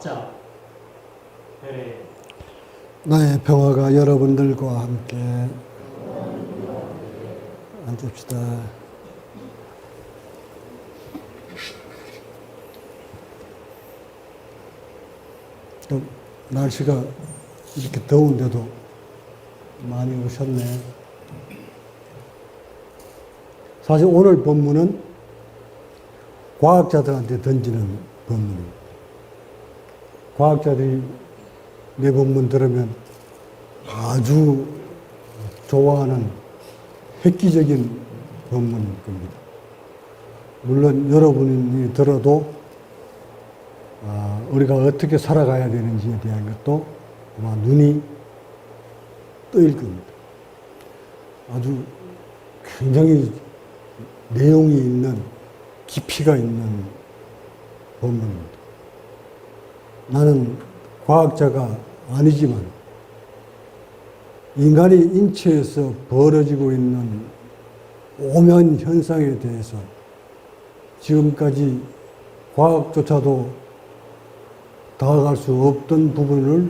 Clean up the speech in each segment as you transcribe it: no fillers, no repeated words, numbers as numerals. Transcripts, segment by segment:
과학자 별의 나의 평화가 여러분들과 함께 앉읍시다. 날씨가 이렇게 더운데도 많이 오셨네. 사실 오늘 본문은 과학자들한테 던지는 본문입니다. 과학자들이 내 본문 들으면 아주 좋아하는 획기적인 본문일 겁니다. 물론 여러분이 들어도 우리가 어떻게 살아가야 되는지에 대한 것도 아마 눈이 뜨일 겁니다. 아주 굉장히 내용이 있는, 깊이가 있는 본문입니다. 나는 과학자가 아니지만 인간의 인체에서 벌어지고 있는 오묘한 현상에 대해서 지금까지 과학조차도 다가갈 수 없던 부분을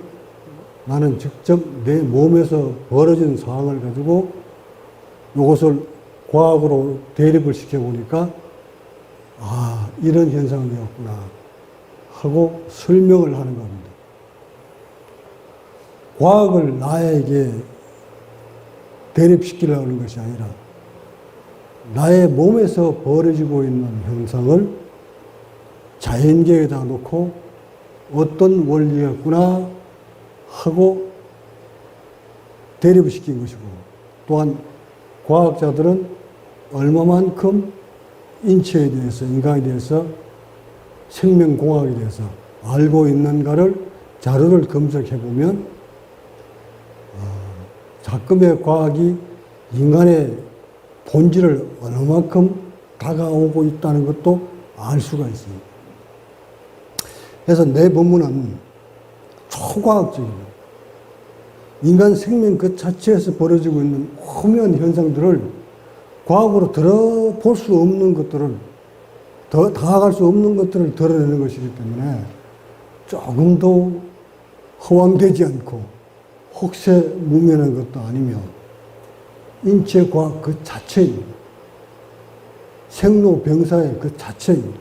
나는 직접 내 몸에서 벌어진 상황을 가지고 이것을 과학으로 대립을 시켜보니까 이런 현상이었구나 하고 설명을 하는 겁니다. 과학을 나에게 대립시키려고 하는 것이 아니라 나의 몸에서 벌어지고 있는 현상을 자연계에다 놓고 어떤 원리였구나 하고 대립을 시킨 것이고, 또한 과학자들은 얼마만큼 인체에 대해서, 인간에 대해서, 생명공학에 대해서 알고 있는가를 자료를 검색해보면 작금의 과학이 인간의 본질을 얼마만큼 다가오고 있다는 것도 알 수가 있습니다. 그래서 내 본문은 초과학적입니다. 인간 생명 그 자체에서 벌어지고 있는 오묘한 현상들을 과학으로 들어볼 수 없는 것들을, 더 다가갈 수 없는 것들을 드러내는 것이기 때문에 조금도 허황되지 않고 혹세무민한 것도 아니며 인체과학 그 자체입니다. 생로병사의 그 자체입니다.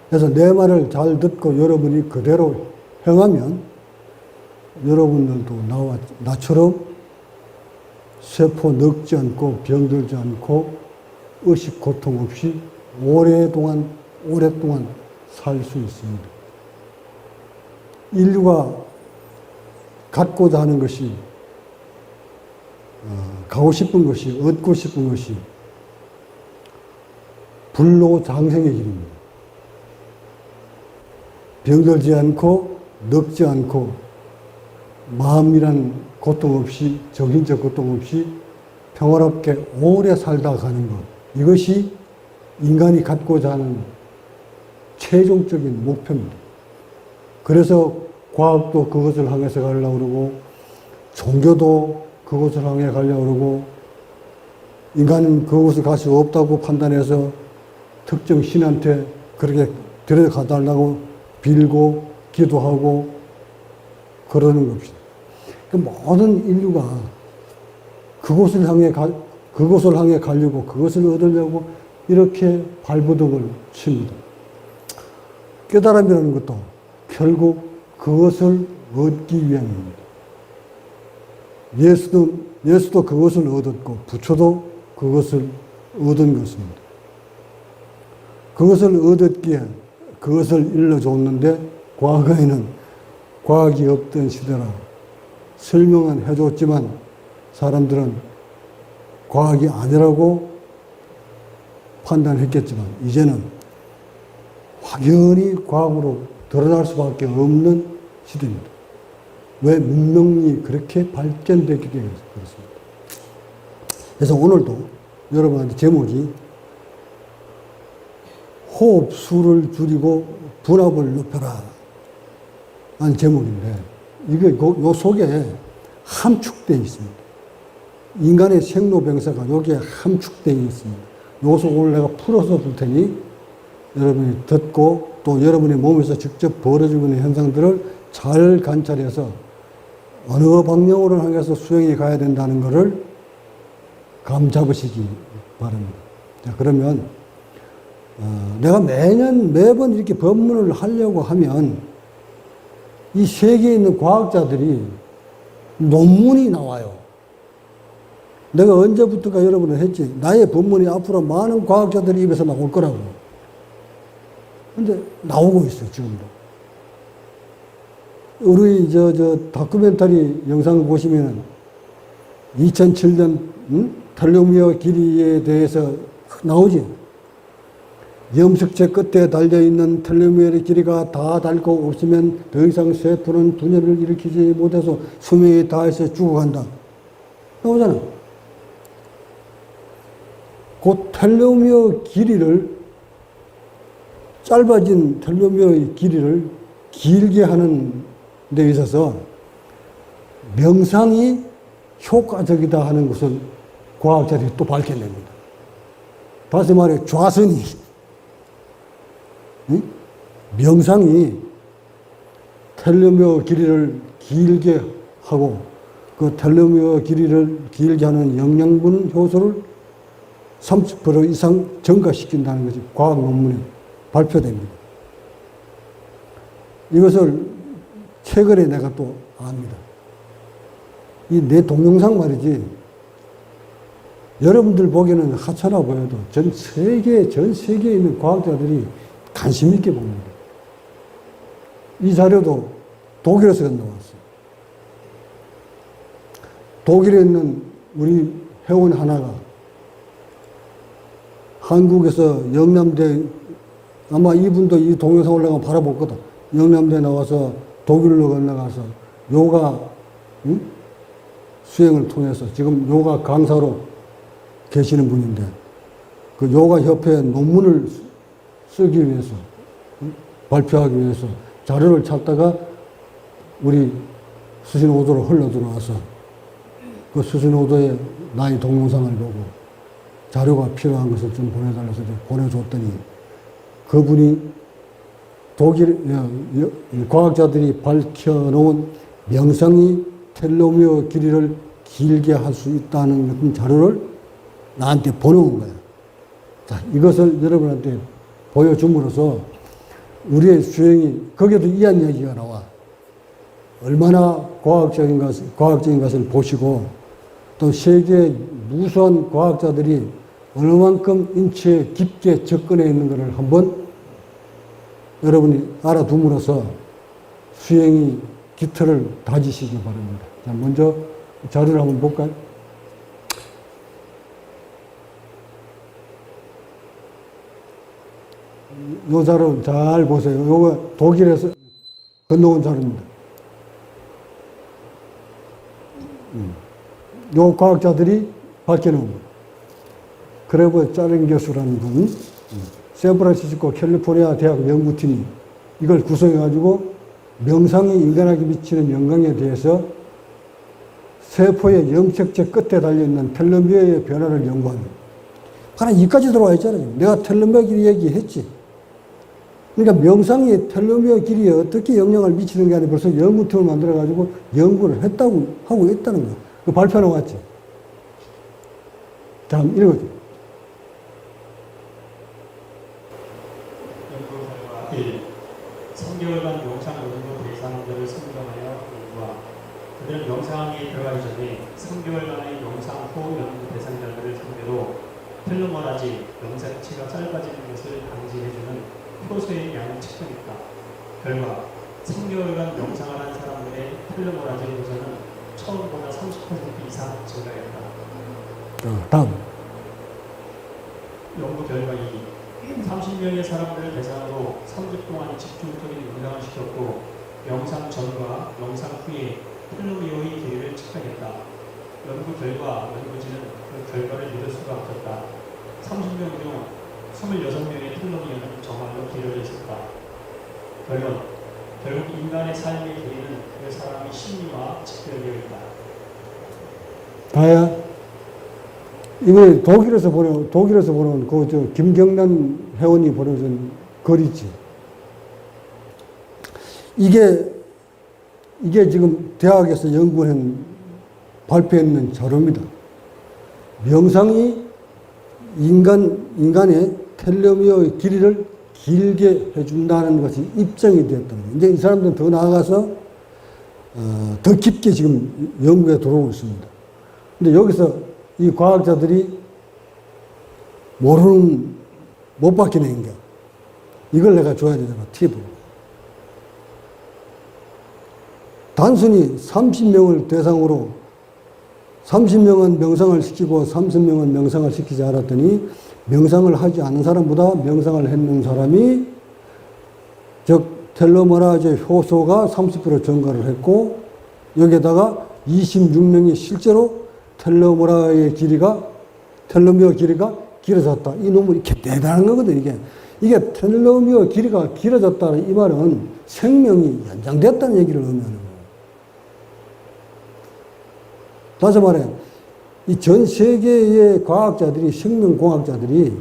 그래서 내 말을 잘 듣고 여러분이 그대로 행하면 여러분들도 나처럼 세포 늙지 않고 병들지 않고 의식 고통 없이 오랫동안 살 수 있습니다. 인류가 갖고자 하는 것이, 가고 싶은 것이, 얻고 싶은 것이 불로장생의 길입니다. 병들지 않고 늙지 않고 마음이란 고통 없이, 정신적 고통 없이 평화롭게 오래 살다 가는 것, 이것이 인간이 갖고자 하는 최종적인 목표입니다. 그래서 과학도 그것을 향해서 가려고 그러고, 종교도 그것을 향해 가려고 그러고, 인간은 그것을 갈 수 없다고 판단해서 특정 신한테 그렇게 데려가 달라고 빌고 기도하고 그러는 겁니다. 그 모든 인류가 그것을 향해 가려고, 그것을 얻으려고 이렇게 발버둥을 칩니다. 깨달음이라는 것도 결국 그것을 얻기 위함입니다. 예수도 그것을 얻었고, 부처도 그것을 얻은 것입니다. 그것을 얻었기에 그것을 일러줬는데, 과거에는 과학이 없던 시대라 설명은 해줬지만 사람들은 과학이 아니라고 판단했겠지만 이제는 확연히 과학으로 드러날 수밖에 없는 시대입니다. 왜? 문명이 그렇게 발전됐기 때문에 그렇습니다. 그래서 오늘도 여러분한테 제목이 호흡수를 줄이고 분압을 높여라 하는 제목인데, 이게 요 속에 함축되어 있습니다. 인간의 생로병사가 여기에 함축되어 있습니다. 요것을 오늘 내가 풀어서 줄 테니 여러분이 듣고 또 여러분의 몸에서 직접 벌어지고 있는 현상들을 잘 관찰해서 어느 방향으로 향해서 수행이 가야 된다는 것을 감 잡으시기 바랍니다. 자, 그러면 내가 매번 이렇게 법문을 하려고 하면 이 세계에 있는 과학자들이 논문이 나와요. 내가 언제부터가 여러분을 했지. 나의 법문이 앞으로 많은 과학자들의 입에서 나올 거라고. 근데 나오고 있어요, 지금도. 우리 다큐멘터리 영상을 보시면은 2007년 텔로미어 길이에 대해서 나오지. 염색체 끝에 달려있는 텔로미어의 길이가 다 닳고 없으면 더 이상 세포는 분열을 일으키지 못해서 수명이 다해서 죽어간다. 나오잖아. 그 텔로미어 길이를, 짧아진 텔로미어의 길이를 길게 하는 데 있어서 명상이 효과적이다 하는 것을 과학자들이 또 밝혀냅니다. 다시 말해 좌선이, 명상이 텔로미어 길이를 길게 하고 그 텔로미어 길이를 길게 하는 영양분 효소를 30% 이상 증가시킨다는 것이 과학 논문에 발표됩니다. 이것을 최근에 내가 또 압니다. 이 내 동영상 말이지, 여러분들 보기에는 하찮아 보여도 전 세계에 있는 과학자들이 관심 있게 봅니다. 이 자료도 독일에서 나왔어요. 독일에 있는 우리 회원 하나가 한국에서 영남대, 아마 이분도 이 동영상 올라가면 바라볼 거다. 영남대 나와서 독일로 건너가서 요가 수행을 통해서 지금 요가 강사로 계시는 분인데, 그 요가 협회에 논문을 쓰기 위해서, 발표하기 위해서 자료를 찾다가 우리 수신호도로 흘러 들어와서 그 수신호도에 나의 동영상을 보고 자료가 필요한 것을 좀 보내달라서 보내줬더니, 그분이 독일 과학자들이 밝혀놓은 명상이 텔로미어 길이를 길게 할 수 있다는 자료를 나한테 보내온 거야. 자, 이것을 여러분한테 보여줌으로써 우리의 수행이, 거기에도 이한 얘기가 나와. 얼마나 과학적인 것을 보시고, 또 세계 무수한 과학자들이 얼마만큼 인체에 깊게 접근해 있는 것을 한번 여러분이 알아둠으로써 수행이 깃털을 다지시기 바랍니다. 자, 먼저 자료를 한번 볼까요? 요 자료 잘 보세요. 요거 독일에서 건너온 자료입니다. 요 과학자들이 밝혀놓은 거예요. 크레버 짜렌 교수라는 분, 샌프란시스코 캘리포니아 대학 연구팀이 이걸 구성해가지고 명상이 인간에게 미치는 영향에 대해서 세포의 염색체 끝에 달려있는 텔로미어의 변화를 연구합니다. 하나 이까지 들어와 있잖아요. 내가 텔로미어 길이 얘기했지. 그러니까 명상이 텔로미어 길이에 어떻게 영향을 미치는 게 아니라 벌써 연구팀을 만들어가지고 연구를 하고 있다는 거야. 그 발표 나왔지. 자, 한번 읽어줘. 연구 결과 1. 3개월간 명상 연구 대상자를 선정하여 연구하. 그들은 명상에 들어가기 전에 3개월간의 명상 후 연구 대상자들을 상대로 텔로머라지, 염색체가 짧아지는 것을 방지해주는 효소의 양을 측정했다. 결과 3개월간 명상을 한 사람들의 텔로머라지 효소는 처음보다 30% 이상 증가했다. 다음. 연구 결과 2. 30명의 사람들을 대상으로 3주 동안 집중적인 명상을 시켰고, 명상 전과 명상 후에 텔로미어의 길이를 측정했다. 연구 결과 연구진은 그 결과를 믿을 수가 없었다. 30명 중 26명의 텔로미어는 정말로 길어져 있었다. 결론. 결국 인간의 삶의 길이는 그 사람의 심리와 직결되어 있다. 다야. 이번에 독일에서 보내온 김경란 회원이 보내준 글 있지. 이게 지금 대학에서 연구한 발표했는 자료입니다. 명상이 인간의 텔레미어의 길이를 길게 해준다는 것이 입증이 되었다는 거예요. 이제 이 사람들은 더 나아가서 더 깊게 지금 연구에 들어오고 있습니다. 근데 여기서 이 과학자들이 모르는, 못 바뀌는 게 이걸 내가 줘야 되잖아, 팁을. 단순히 30명을 대상으로 30명은 명상을 시키고 30명은 명상을 시키지 않았더니 명상을 하지 않은 사람보다 명상을 했는 사람이 즉 텔로메라제 효소가 30% 증가를 했고 여기에다가 26명이 실제로 텔로메라의 길이가 텔로미어 길이가 길어졌다. 이 놈은 이렇게 대단한 거거든, 이게 텔로미어 길이가 길어졌다는 이 말은 생명이 연장됐다는 얘기를 의미하는 거예요. 다시 말해, 이 전 세계의 과학자들이, 생명공학자들이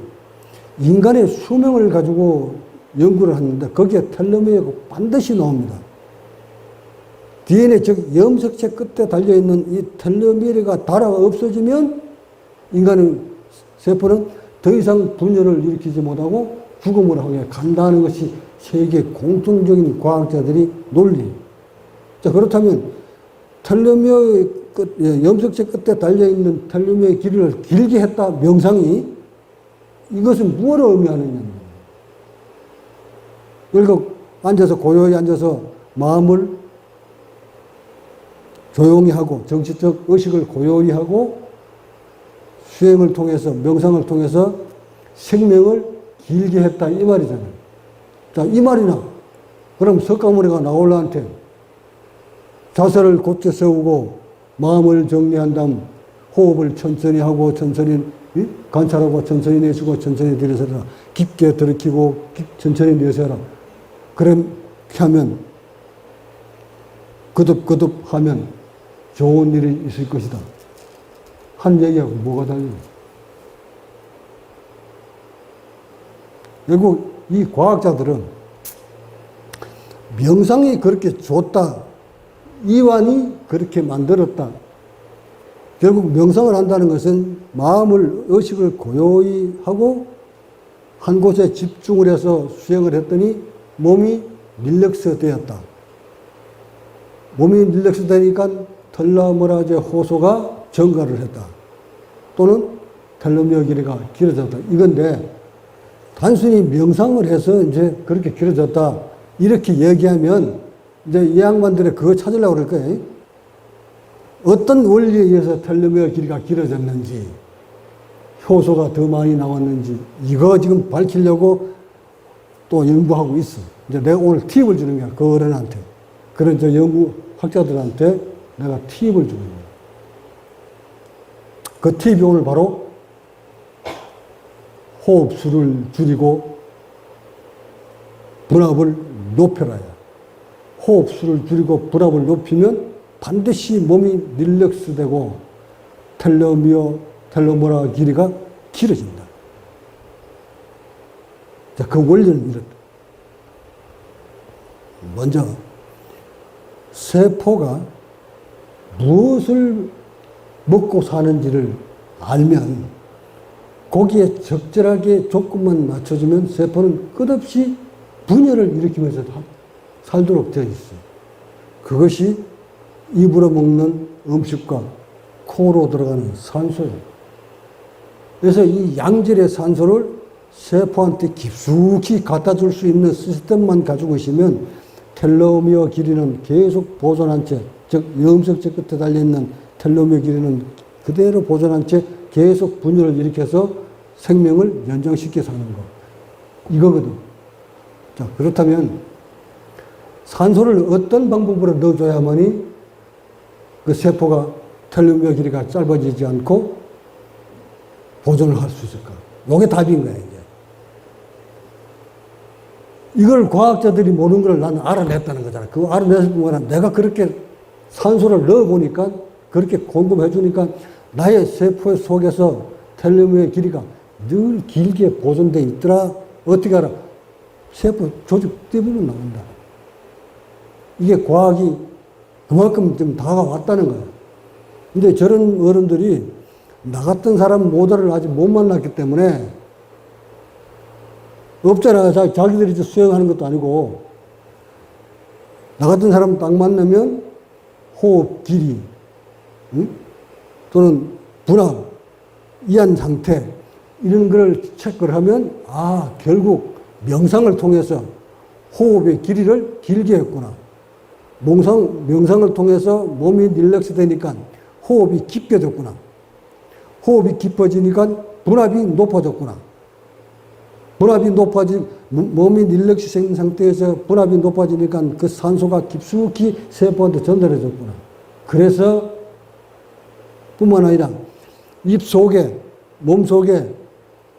인간의 수명을 가지고 연구를 하는데 거기에 텔로미어가 반드시 나옵니다. DNA, 즉 염색체 끝에 달려있는 이 텔로미어가 닳아 없어지면 인간의 세포는 더 이상 분열을 일으키지 못하고 죽음을 하게 간다는 것이 세계 공통적인 과학자들이 논리. 자, 그렇다면 텔로미어의 염색체 끝에 달려있는 텔로미어의 길이를 길게 했다, 명상이. 이것은 무엇을 의미하느냐. 결국 고요히 앉아서 마음을 조용히 하고 정치적 의식을 고요히 하고 수행을 통해서, 명상을 통해서 생명을 길게 했다, 이 말이잖아요. 자, 이 말이나 그럼 석가모니가 나홀라한테 자세를 곧게 세우고 마음을 정리한 다음 호흡을 천천히 하고 천천히 관찰하고 천천히 내쉬고 천천히 들이서라, 깊게 들이키고 천천히 내쉬어라, 그렇게 하면 거듭거듭 하면 좋은 일이 있을 것이다 한 얘기하고 뭐가 달라요? 결국 이 과학자들은 명상이 그렇게 좋다, 이완이 그렇게 만들었다. 결국 명상을 한다는 것은 마음을, 의식을 고요히 하고 한 곳에 집중을 해서 수행을 했더니 몸이 릴렉스 되었다. 몸이 릴렉스 되니까 텔로메라제 호소가 증가를 했다. 또는 텔로미어 길이가 길어졌다. 이건데 단순히 명상을 해서 이제 그렇게 길어졌다 이렇게 얘기하면 이제 이 양반들이 그거 찾으려고 그럴 거예요. 어떤 원리에 의해서 텔로미어 길이가 길어졌는지, 효소가 더 많이 나왔는지, 이거 지금 밝히려고 또 연구하고 있어. 이제 내가 오늘 팁을 주는 거야, 그 어른한테. 그런 저 연구학자들한테 내가 팁을 주는 거야. 그 팁이 오늘 바로 호흡수를 줄이고 분압을 높여라야. 호흡수를 줄이고 분압을 높이면 반드시 몸이 릴렉스 되고 텔로메라 길이가 길어진다. 자, 그 원리는 이렇다. 먼저 세포가 무엇을 먹고 사는지를 알면 거기에 적절하게 조건만 맞춰주면 세포는 끝없이 분열을 일으키면서 살도록 되어 있어요. 그것이 입으로 먹는 음식과 코로 들어가는 산소예요. 그래서 이 양질의 산소를 세포한테 깊숙이 갖다 줄 수 있는 시스템만 가지고 있으면 텔로미어 길이는 계속 보존한 채, 즉 염색체 끝에 달려있는 텔로미어 길이는 그대로 보존한 채 계속 분열을 일으켜서 생명을 연장시켜 사는 거. 이거거든. 자, 그렇다면 산소를 어떤 방법으로 넣어줘야만이 그 세포가 텔로미어 길이가 짧아지지 않고 보존을 할 수 있을까? 이게 답인 거야, 이제. 이걸 과학자들이 모르는 걸 나는 알아냈다는 거잖아. 그거 알아냈을 뿐만 아니라 내가 그렇게 산소를 넣어보니까, 그렇게 공급해주니까 나의 세포 속에서 텔로미어 길이가 늘 길게 보존되어 있더라. 어떻게 알아? 세포 조직 떼보면 나온다. 이게 과학이 그만큼 좀 다가왔다는 거예요. 근데 저런 어른들이 나 같은 사람 모델을 아직 못 만났기 때문에 없잖아. 자기들이 수행하는 것도 아니고 나 같은 사람 딱 만나면 호흡 길이, 응? 또는 분할, 이한 상태 이런 걸 체크를 하면 아 결국 명상을 통해서 호흡의 길이를 길게 했구나. 명상을 통해서 몸이 릴렉스 되니까 호흡이 깊어졌구나. 호흡이 깊어지니까 분압이 높아졌구나. 분압이 몸이 릴렉스 상태에서 분압이 높아지니까 그 산소가 깊숙이 세포한테 전달해졌구나. 그래서 뿐만 아니라 입 속에, 몸 속에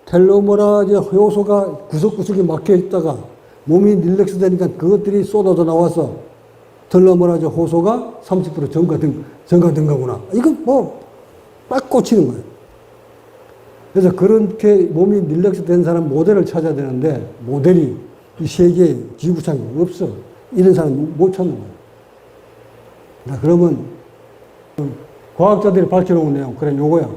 텔로메라제 효소가 구석구석에 막혀 있다가 몸이 릴렉스 되니까 그것들이 쏟아져 나와서 텔로메라제 효소가 30% 증가된 거구나. 이건 뭐 딱 꽂히는 거예요. 그래서 그렇게 몸이 릴렉스 된 사람 모델을 찾아야 되는데 모델이 이 세계 지구상에 없어. 이런 사람 못 찾는 거예요. 자, 그러면 과학자들이 밝혀놓은 내용, 그래 요거야.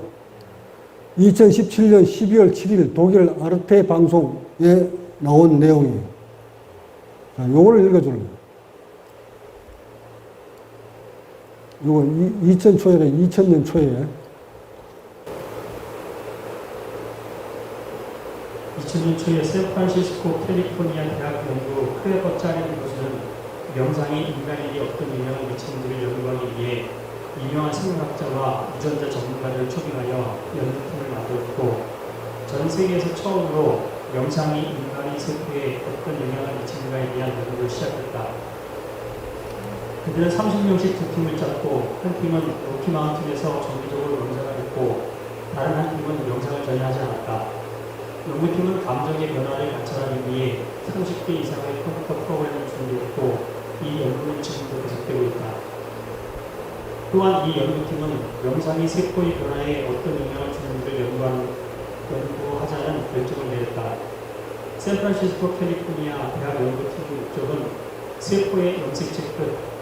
2017년 12월 7일 독일 아르테 방송에 나온 내용이에요. 자, 요거를 읽어줄래요. 요거 2000년 초에 2000년 초에 샌프란시스코 캘리포니아 대학 연구 크레버짜리는 교수는 명상이 인간에게 어떤 영향을 미치는지를 연구하기 위해 유명한 생물학자와 유전자 전문가를 초빙하여 연구팀을 만들었고 전 세계에서 처음으로 명상이 인간의 세포에 어떤 영향을 미치는가에 대한 연구를 시작했다. 그들은 30명씩 두 팀을 짰고 한 팀은 로키 마운틴에서 정기적으로 명상을 했고 다른 한 팀은 명상을 전혀 하지 않았다. 연구팀은 감정의 변화를 관찰하기 위해 30개 이상의 컴퓨터 프로그램을 준비했고 이 연구는 지금도 계속되고 있다. 또한 이 연구팀은 명상이 세포의 변화에 어떤 영향을 주는지를 연구하자는 결정을 내렸다. 샌프란시스코 캘리포니아 대학 연구팀의 목적은 세포의 염색체 끝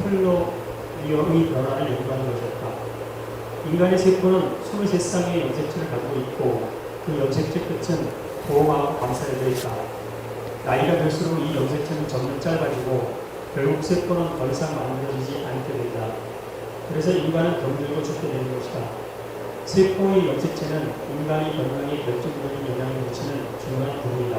텔로미어의 변화를 연구하는 것이었다. 인간의 세포는 23쌍의 염색체를 가지고 있고 그 염색체 끝은 보호막으로 감싸여져 있다. 나이가 들수록 이 염색체는 점점 짧아지고 결국 세포는 더 이상 만들어지지 않게 된다. 그래서 인간은 병들고 죽게 되는 것이다. 세포의 염색체는 인간의 건강에 결정적인 영향을 미치는 중요한 부분이다.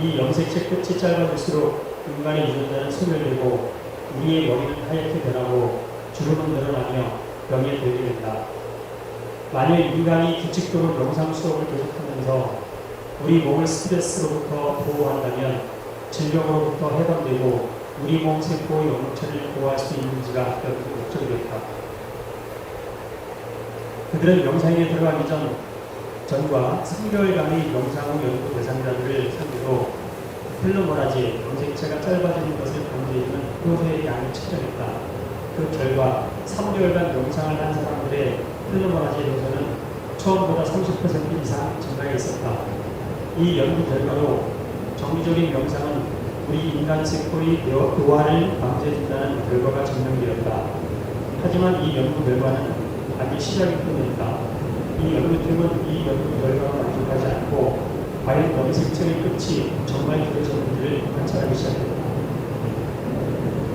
이 염색체 끝이 짧아질수록 인간의 유전자는 소멸되고 우리의 머리는 하얗게 변하고 주름은 늘어나며 병에 들게 된다. 만약 인간이 규칙적으로 명상 수업을 계속하면서 우리 몸을 스트레스로부터 보호한다면 질병으로부터 해방되고 우리 몸 세포의 영역체를 보호할 수 있는지가 결국 목적이었다. 그들은 명상에 들어가기 전과 3개월간의 명상 후 연구 대상자들을 상대로 텔로메라제 염색체가 짧아지는 것을 방지해주는 효소의 양을 측정했다. 그 결과 3개월간 명상을 한 사람들의 텔로메라제 효소는 처음보다 30% 이상 증가해 있었다. 이 연구 결과로 정기적인 명상은 우리 인간 세포의 노화를 방지해준다는 결과가 증명되었다. 하지만 이 연구 결과는 아직 시작일 뿐이었다. 이 연구팀은 이 연구 결과가 만족하지 않고 과연 염색체의 끝이 정말 길어졌는지를 관찰하기 시작했다.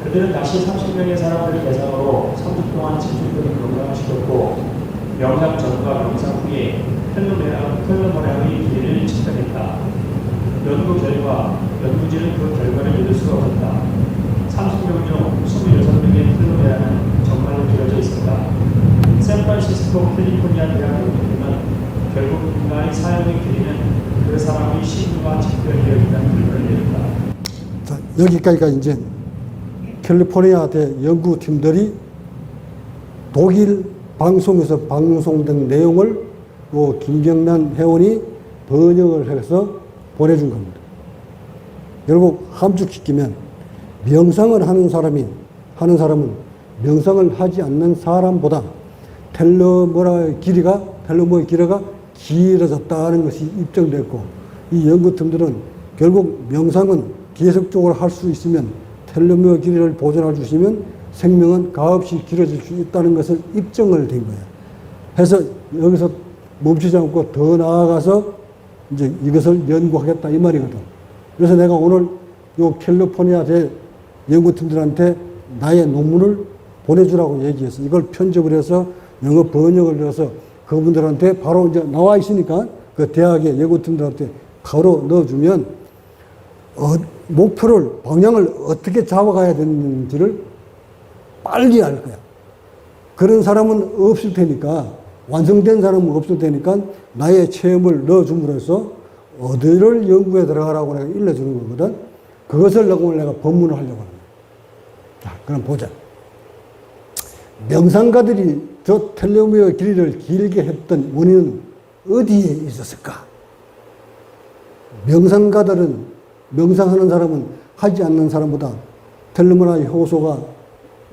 그들은 다시 30명의 사람들을 대상으로 3주 동안 집중적인 명상을 시켰고 명상 전과 명상 후에 텔로메라의 길이를 측정했다. 연구 결과, 연구진은 그 결과를 믿을 수가 없었다. 30명 중 26명의 텔로메라는 정말로 길어져 있었다. 샌프란시스코 캘리포니아 대학 연구팀은 결국 인간의 사용의 길이는 그 사람의 신과 직결되어 있다는 결과를 내렸다. 자, 여기까지가 이제 캘리포니아 대 연구팀들이 독일 방송에서 방송된 내용을 김경란 회원이 번역을 해서 보내준 겁니다. 결국 함축시키면 명상을 하는 사람은 명상을 하지 않는 사람보다 텔로메라의 길이가 길어졌다는 것이 입증됐고 이 연구팀들은 결국 명상은 계속적으로 할 수 있으면 텔로미어 길이를 보존해 주시면 생명은 가없이 길어질 수 있다는 것을 입증을 된 거예요. 해서 여기서 멈추지 않고 더 나아가서 이제 이것을 연구하겠다 이 말이거든. 그래서 내가 오늘 요 캘리포니아 대 연구팀들한테 나의 논문을 보내주라고 얘기했어. 이걸 편집을 해서 영어 번역을 해서 그분들한테 바로 이제 나와 있으니까 그 대학의 연구팀들한테 바로 넣어주면 목표를, 방향을 어떻게 잡아가야 되는지를 빨리 알 거야. 그런 사람은 없을 테니까, 완성된 사람은 없을 테니까 나의 체험을 넣어줌으로써 어디를 연구에 들어가라고 내가 일러주는 거거든. 그것을 오늘 내가 법문을 하려고 합니다. 자, 그럼 보자. 명상가들이 저 텔로미어 길이를 길게 했던 원인은 어디에 있었을까? 명상하는 사람은 하지 않는 사람보다 텔로미어의 효소가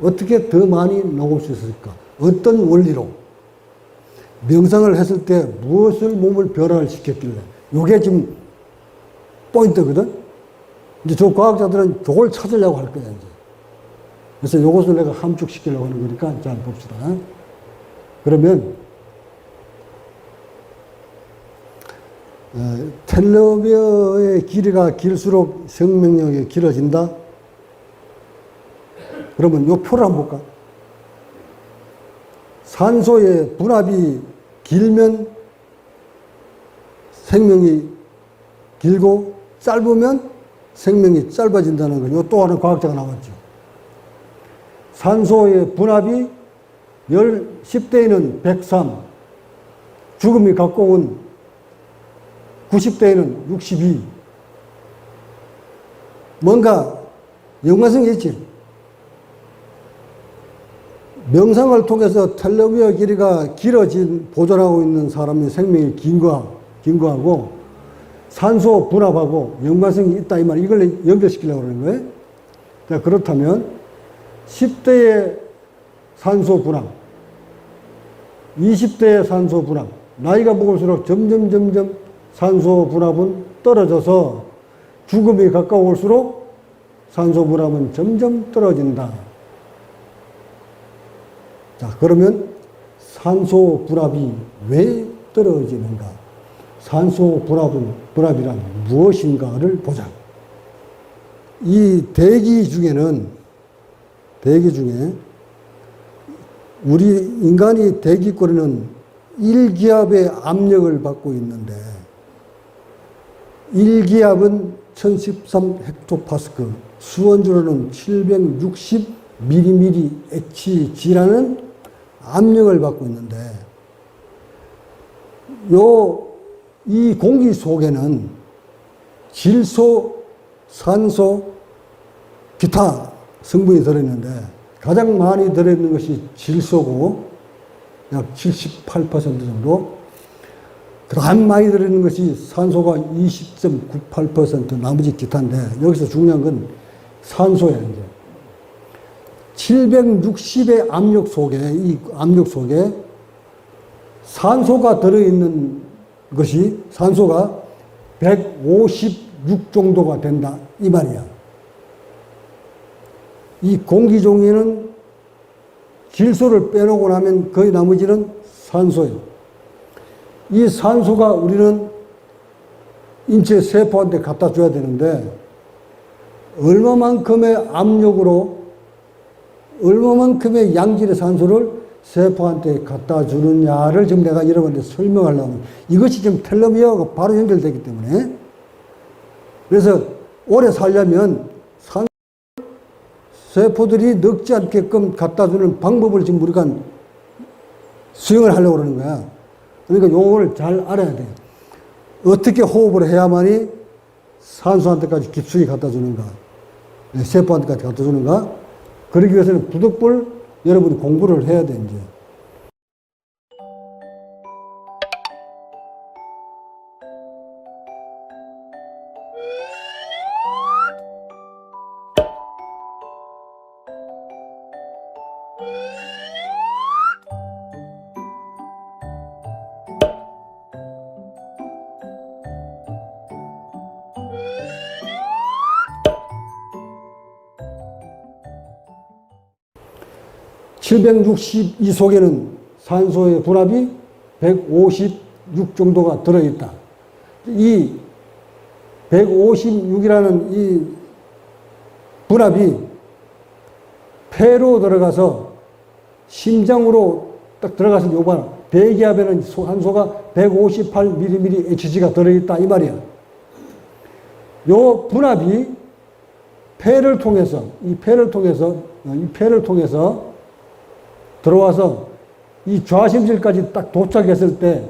어떻게 더 많이 나올 수 있을까? 어떤 원리로? 명상을 했을 때 무엇을 몸을 변화를 시켰길래? 이게 지금 포인트거든? 이제 저 과학자들은 저걸 찾으려고 할 거야, 이제. 그래서 이것을 내가 함축시키려고 하는 거니까 잘 봅시다. 그러면, 텔로미어의 길이가 길수록 생명력이 길어진다? 그러면 요 표를 한번 볼까? 산소의 분압이 길면 생명이 길고 짧으면 생명이 짧아진다는 거. 요 또 하나 과학자가 나왔죠. 산소의 분압이 10대에는 103, 죽음이 갖고 온 90대에는 62. 뭔가 연관성이 있지. 명상을 통해서 텔로미어 길이가 길어진, 보존하고 있는 사람의 생명이 긴거하고 산소 분압하고 연관성이 있다 이 말, 이걸 연결시키려고 그러는 거예요. 자, 그렇다면 10대의 산소 분압, 20대의 산소 분압, 나이가 먹을수록 점점 산소 분압은 떨어져서 죽음이 가까울수록 산소 분압은 점점 떨어진다. 자, 그러면 산소 분압이 왜 떨어지는가? 산소 분압이란 무엇인가를 보자. 이 대기 중에 우리 인간이 대기권에는 1기압의 압력을 받고 있는데 1기압은 1013 헥토파스칼, 수원주로는 760mmHg라는 압력을 받고 있는데 이 공기 속에는 질소, 산소, 기타 성분이 들어있는데 가장 많이 들어있는 것이 질소고 약 78% 정도, 그 다음 많이 들어있는 것이 산소가 20.98%, 나머지 기타인데 여기서 중요한 건 산소야. 이제 760의 압력 속에, 이 압력 속에 산소가 들어있는 것이, 산소가 156 정도가 된다 이 말이야. 이 공기 종에는 질소를 빼놓고 나면 거의 나머지는 산소예요. 이 산소가 우리는 인체 세포한테 갖다 줘야 되는데 얼마만큼의 압력으로, 얼마만큼의 양질의 산소를 세포한테 갖다 주느냐를 지금 내가 여러분한테 설명하려고 합니다. 이것이 지금 텔로미어가 바로 연결되기 때문에. 그래서 오래 살려면 세포들이 늙지 않게끔 갖다 주는 방법을 지금 우리가 수행을 하려고 그러는 거야. 그러니까 요거를 잘 알아야 돼. 어떻게 호흡을 해야만이 산소한테까지 깊숙이 갖다 주는가, 세포한테까지 갖다 주는가. 그러기 위해서는 부득불 여러분이 공부를 해야 돼, 이제. 762속에는 산소의 분압이 156 정도가 들어있다. 이 156이라는 이 분압이 폐로 들어가서 심장으로 딱 들어가서 요번 배기압에는 산소가 158mmHg가 들어있다 이 말이야. 요 분압이 폐를 통해서 들어와서 이 좌심실까지 딱 도착했을 때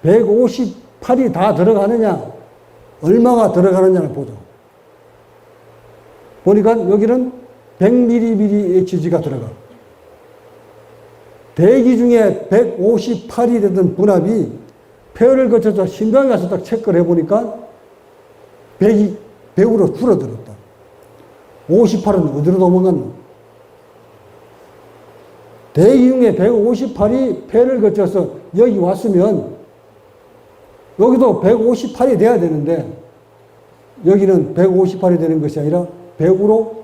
158이 다 들어가느냐, 얼마가 들어가느냐를 보죠. 보니까 여기는 100mmHg가 들어가. 대기 중에 158이 되던 분압이 폐를 거쳐서 심장에 가서 딱 체크를 해보니까 100으로 줄어들었다. 58은 어디로 도망갔노? 대기 중에 158이 폐를 거쳐서 여기 왔으면 여기도 158이 돼야 되는데 여기는 158이 되는 것이 아니라 100으로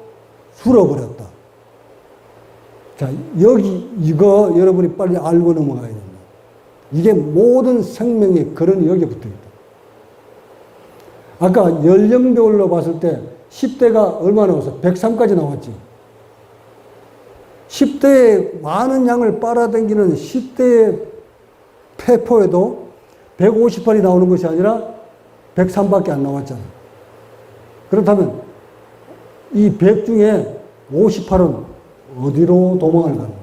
줄어버렸다. 자, 이거 여러분이 빨리 알고 넘어가야 됩니다. 이게 모든 생명의 근원이 여기에 붙어 있다. 아까 연령별로 봤을 때 10대가 얼마 나왔어? 103까지 나왔지. 10대에 많은 양을 빨아당기는 10대의 폐포에도 158이 나오는 것이 아니라 103밖에 안 나왔잖아. 그렇다면 이 100 중에 58은 어디로 도망을 가는?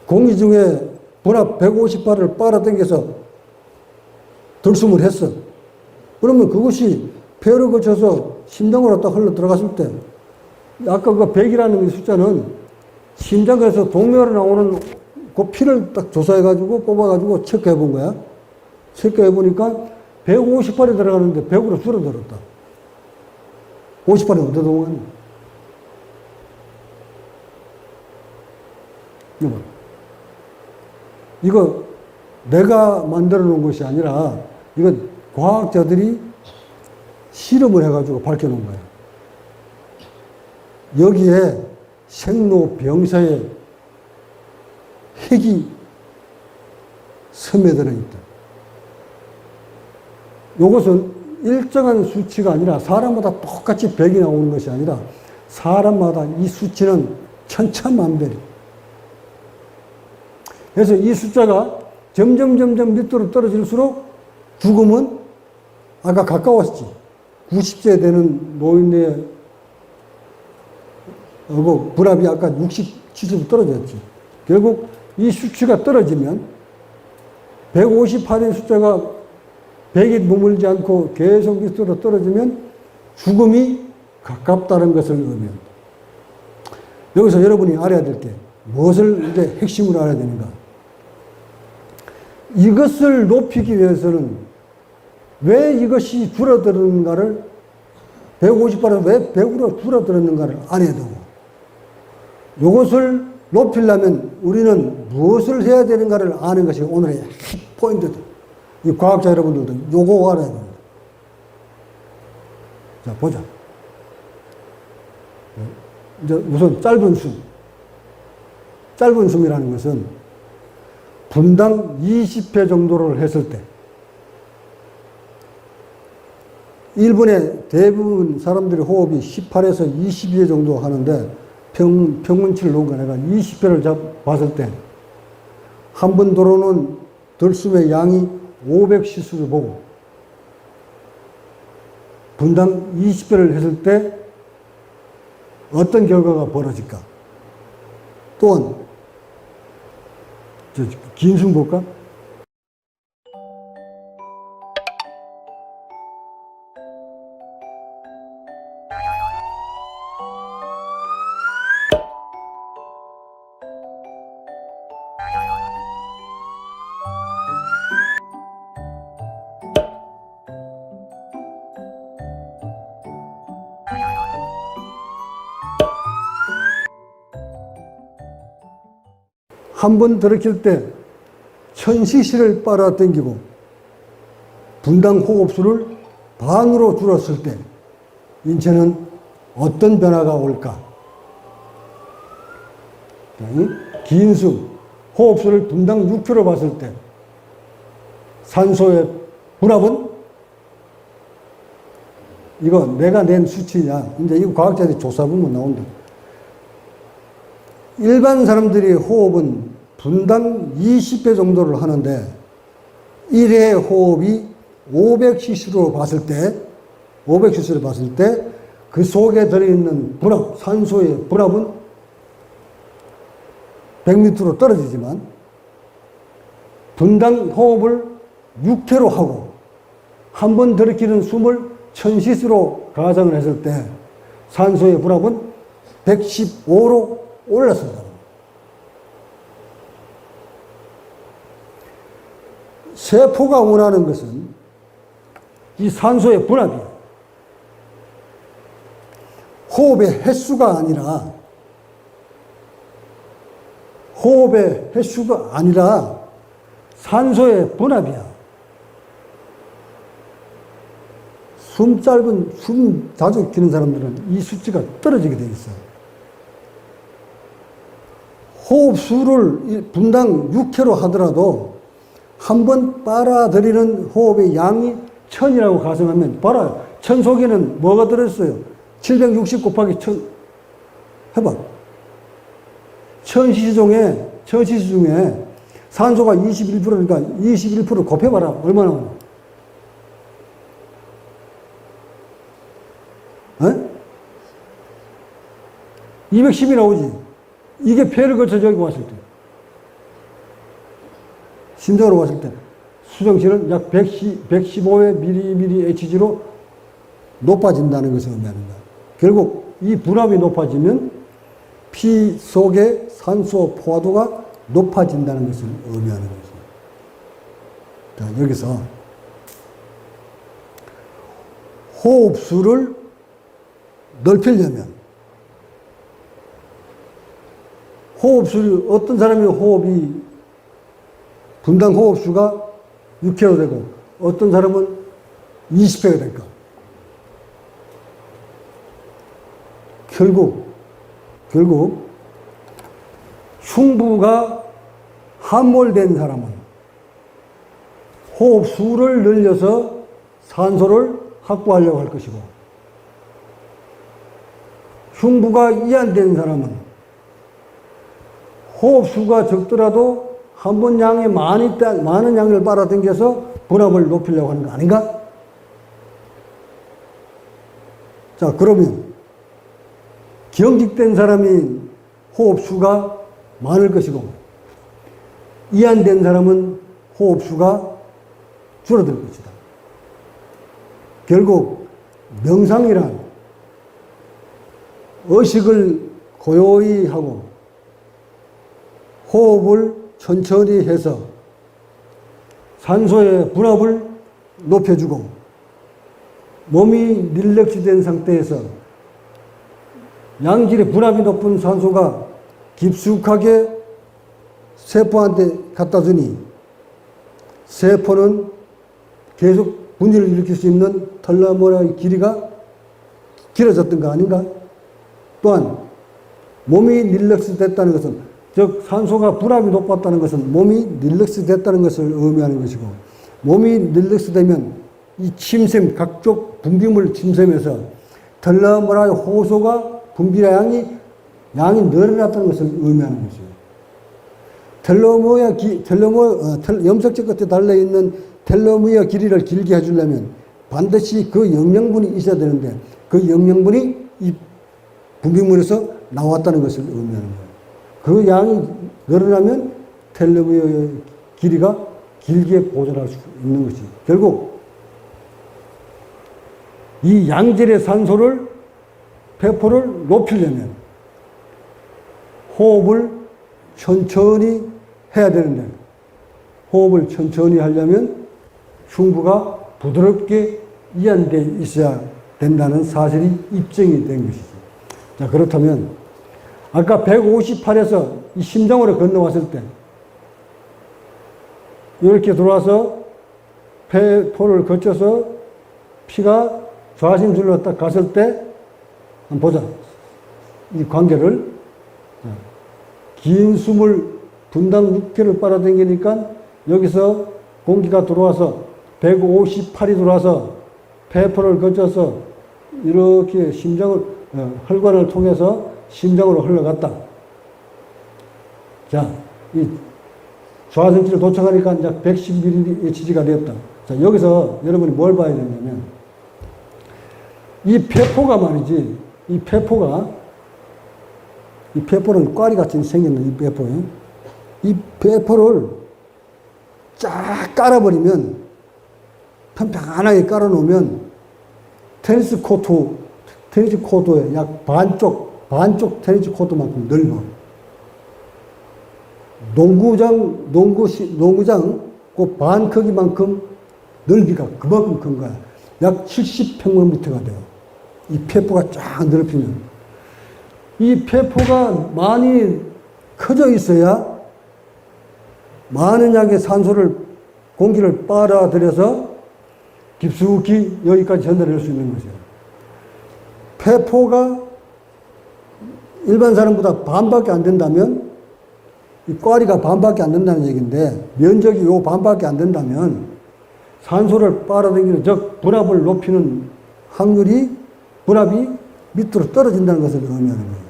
공기 중에 분압 158을 빨아당겨서 들숨을 했어. 그러면 그것이 폐를 거쳐서 심장으로 딱 흘러 들어갔을 때 아까 그 100이라는 숫자는 심장에서 동맥으로 나오는 그 피를 딱 조사해가지고 뽑아가지고 체크해 본 거야. 체크해 보니까 158이 들어가는데 100으로 줄어들었다. 58이 어디 도망갔냐? 이거 내가 만들어 놓은 것이 아니라 이거 과학자들이 실험을 해가지고 밝혀놓은 거야. 여기에 생로병사의 핵이 스며들어 있다. 이것은 일정한 수치가 아니라 사람마다 똑같이 100이 나오는 것이 아니라 사람마다 이 수치는 천차만별이다. 그래서 이 숫자가 점점 밑으로 떨어질수록 죽음은 아까 가까웠지. 90세 되는 노인의 분압이 아까 60, 70 떨어졌지. 결국 이 수치가 떨어지면 158의 숫자가 100에 머물지 않고 계속 밑으로 떨어지면 죽음이 가깝다는 것을 의미합니다. 여기서 여러분이 알아야 될 게 무엇을 이제 핵심으로 알아야 되는가? 이것을 높이기 위해서는 왜 이것이 줄어드는가를 158은 왜 100으로 줄어들었는가를 알아야 되고 이것을 높이려면 우리는 무엇을 해야 되는가를 아는 것이 오늘의 포인트다. 이 과학자 여러분들도 요거 알아야 됩니다. 자, 보자. 이제 우선 짧은 숨. 짧은 숨이라는 것은 분당 20회 정도를 했을 때 1분에 대부분 사람들의 호흡이 18에서 22회 정도 하는데 평균치를 놓은 거 내가 20회를 봤을 때 한 번 들어오는 들숨의 양이 500시수를 보고 분당 20회를 했을 때 어떤 결과가 벌어질까? 또한 긴 숨 볼까? 한 번 들이킬 때 1000cc를 빨아당기고 분당 호흡수를 반으로 줄였을 때 인체는 어떤 변화가 올까? 긴 숨, 호흡수를 분당 6kg 봤을 때 산소의 분압은 이거 내가 낸 수치냐. 이제 이거 과학자들이 조사해보면 나온다. 일반 사람들이 호흡은 분당 20배 정도를 하는데 1회 호흡이 500cc로 봤을 때, 500cc를 봤을 때 그 속에 들어있는 분압, 산소의 분압은 100m로 떨어지지만 분당 호흡을 6회로 하고 한 번 들이키는 숨을 1000cc로 가정을 했을 때 산소의 분압은 115로 올랐습니다. 세포가 원하는 것은 이 산소의 분압이에요. 호흡의 횟수가 아니라 산소의 분압이야. 숨 자주 기는 사람들은 이 수치가 떨어지게 돼 있어요. 호흡수를 분당 6회로 하더라도 한 번 빨아들이는 호흡의 양이 1000이라고 가정하면, 봐라. 1000 속에는 뭐가 들어있어요? 760 곱하기 1000 해봐. 1000cc 중에 산소가 21%니까 21% 곱해봐라. 얼마나 나오나? 210이 나오지. 이게 폐를 거쳐 저기 왔을 때, 심장으로 왔을 때 수정실은 약 115의 mmHg로 높아진다는 것을 의미하는 거야. 결국 이 분압이 높아지면 피 속의 산소 포화도가 높아진다는 것을 의미하는 거죠. 자, 여기서 호흡수를 넓히려면 호흡수를, 어떤 사람의 호흡이 분당 호흡수가 6kg 되고 어떤 사람은 20회가 될까? 결국 흉부가 함몰된 사람은 호흡수를 늘려서 산소를 확보하려고 할 것이고, 흉부가 이완된 사람은 호흡수가 적더라도 한 번 양이 많은 양을 빨아당겨서 분압을 높이려고 하는 거 아닌가? 자, 그러면 경직된 사람이 호흡수가 많을 것이고 이완된 사람은 호흡수가 줄어들 것이다. 결국 명상이란 의식을 고요히 하고 호흡을 천천히 해서 산소의 분압을 높여주고 몸이 릴렉스된 상태에서 양질의 분압이 높은 산소가 깊숙하게 세포한테 갖다 주니 세포는 계속 분열을 일으킬 수 있는 텔로메어의 길이가 길어졌던 거 아닌가? 또한 몸이 릴렉스 됐다는 것은, 즉 산소가 분압이 높았다는 것은 몸이 릴렉스 됐다는 것을 의미하는 것이고, 몸이 릴렉스 되면 이 침샘, 각종 분비물 침샘에서 텔로메어의 호소가 분비량이 늘어났다는 것을 의미하는 것이죠. 염색체 끝에 달려있는 텔로메어 길이를 길게 해주려면 반드시 그 영양분이 있어야 되는데 그 영양분이 이 분비물에서 나왔다는 것을 의미하는 거예요. 그 양이 늘어나면 텔로메어의 길이가 길게 보존할 수 있는 것이. 결국 이 양질의 산소를 배포를 높이려면 호흡을 천천히 해야 되는데, 호흡을 천천히 하려면 흉부가 부드럽게 이완되어 있어야 된다는 사실이 입증이 된 것이죠. 자, 그렇다면 아까 158에서 이 심장으로 건너왔을 때 이렇게 들어와서 폐포를 거쳐서 피가 좌심줄로 딱 갔을 때 한번 보자. 이 관계를 긴 숨을 분당 6km 빨아당기니까 여기서 공기가 들어와서 158이 들어와서 폐포를 거쳐서 이렇게 심장을, 혈관을 통해서 심장으로 흘러갔다. 자, 이 좌성치를 도착하니까 이제 110mHg가 되었다. 자, 여기서 여러분이 뭘 봐야 되냐면, 이 폐포가 말이지, 이 폐포는 꽈리같이 생겼는 이 폐포에, 이 폐포를 쫙 깔아버리면, 편편하게 깔아놓으면, 테니스 코트의 약 반쪽 테니스 코트만큼 넓어. 농구장 그 반 크기만큼 넓이가 그만큼 큰 거야. 약 70평방미터가 돼요. 이 폐포가 쫙 넓히면. 이 폐포가 많이 커져 있어야 많은 양의 공기를 빨아들여서 깊숙이 여기까지 전달할 수 있는 거죠. 폐포가 일반 사람보다 반밖에 안 된다면, 이 꽈리가 반밖에 안 된다는 얘기인데, 면적이 요 반밖에 안 된다면, 산소를 빨아당기는, 즉, 분압을 높이는 분압이 밑으로 떨어진다는 것을 의미하는 거예요.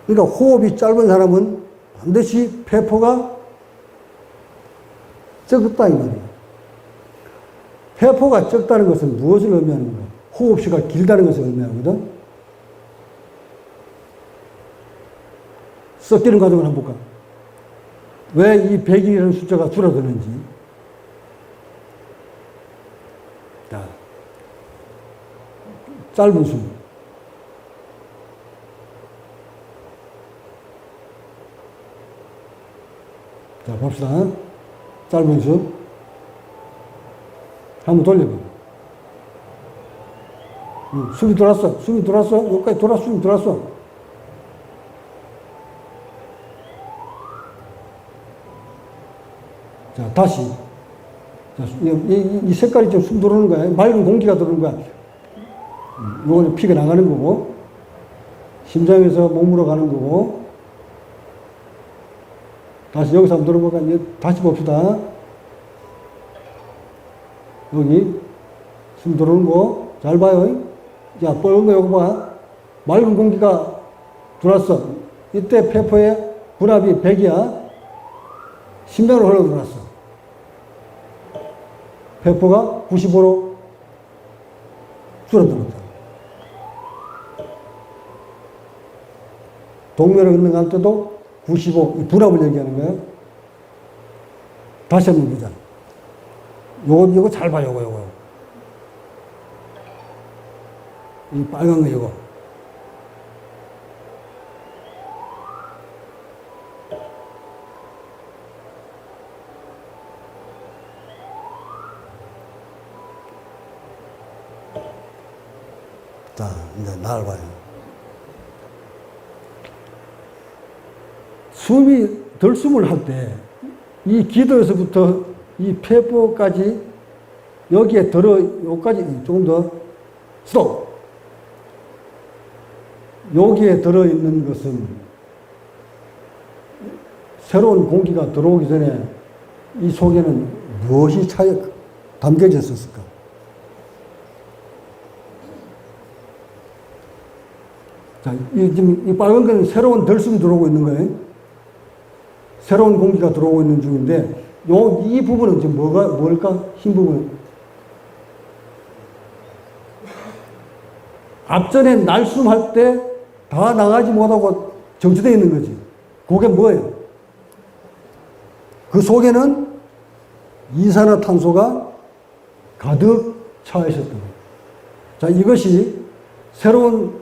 그러니까 호흡이 짧은 사람은 반드시 폐포가 적다, 이 말이에요. 폐포가 적다는 것은 무엇을 의미하는 거예요? 호흡시가 길다는 것을 의미하거든. 섞이는 과정을 한번 볼까? 왜 이 100이라는 숫자가 줄어드는지. 자, 짧은 숨. 자, 봅시다. 짧은 숨. 한번 돌려봐. 숨이 돌았어. 여기까지 숨이 돌았어. 자, 다시. 자, 이 색깔이 좀 숨 들어오는 거야. 맑은 공기가 들어오는 거야. 요거는 피가 나가는 거고, 심장에서 몸으로 가는 거고, 다시 여기서 한번 들어볼까? 다시 봅시다. 여기 숨 들어오는 거 잘 봐요. 자, 뻘건 거 요거 봐. 맑은 공기가 들어왔어. 이때 폐포의 분압이 100이야. 심장으로 흘러 들어왔어. 폐포가 95로 줄어들었다. 동면을 건너갈 때도 95, 이 분압을 얘기하는 거예요. 다시 한번 보자. 요거 잘 봐, 요거. 이 빨간 거, 요거. 자, 이제 나를 봐요. 들숨을 할 때, 이 기도에서부터 이 폐포까지 여기에 여기까지 조금 더 스톱. 여기에 들어있는 것은 새로운 공기가 들어오기 전에 이 속에는 무엇이 담겨져 있었을까? 자, 지금 이 빨간 거는 새로운 들숨이 들어오고 있는 거예요. 새로운 공기가 들어오고 있는 중인데, 이 부분은 지금 뭘까? 흰 부분은. 앞전에 날숨할 때 다 나가지 못하고 정체되어 있는 거지. 그게 뭐예요? 그 속에는 이산화탄소가 가득 차 있었던 거예요. 자, 이것이 새로운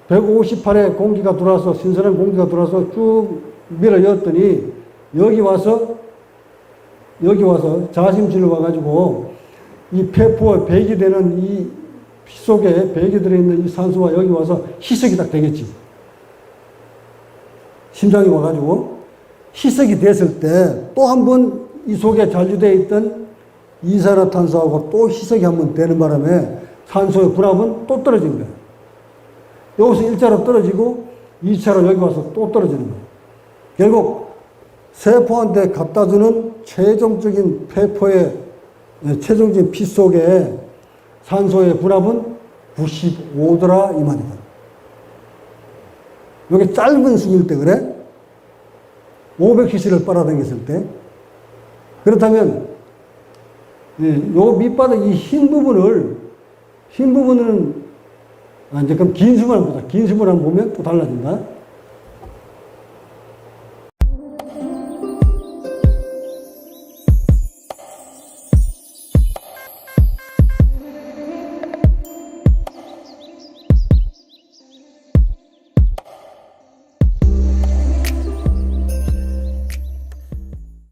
158의 공기가 들어와서, 신선한 공기가 들어와서 쭉 밀어 넣었더니, 여기 와서 자심실로 와가지고, 이 폐포에 배기 되는 이 피 속에 배기 들어있는 이 산소가 여기 와서 희석이 딱 되겠지. 심장이 와가지고, 희석이 됐을 때, 또 한 번 이 속에 잔류되어 있던 이산화탄소하고 또 희석이 한 번 되는 바람에 산소의 분압은 또 떨어진 거야. 여기서 1차로 떨어지고 2차로 여기 와서 또 떨어지는 거예요. 결국 세포한테 갖다 주는 최종적인 폐포의 최종적인 피 속에 산소의 분압은 95도라 이 말이다. 이게 짧은 숨일 때 그래? 500cc를 빨아당겼을 때. 그렇다면 요 밑바닥 이 흰 부분은 이제 그럼 긴 숨을 한번 보자. 긴 숨을 한번 보면 또 달라진다.